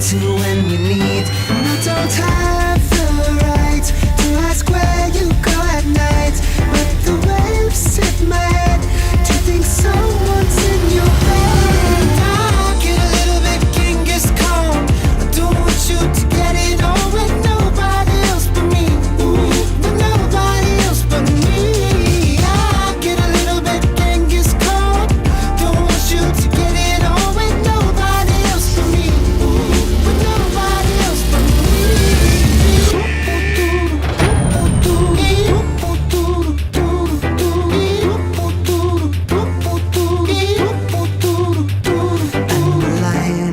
to when we need. And I don't have the right to ask where you go at night, but the waves hit my head. Do you think someone's in your bed? I get a little bit Genghis Khan. I don't want you to get it on with nobody else but me. But nobody else but me. I get a little bit Genghis Khan. Don't want you to get it on with nobody else but me. But nobody else but me.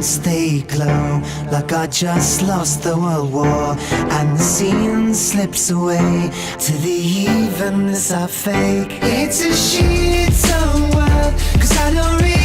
Stay glow like I just lost the world war, and the scene slips away to the evenness I fake. It's a shit world, 'cause I don't really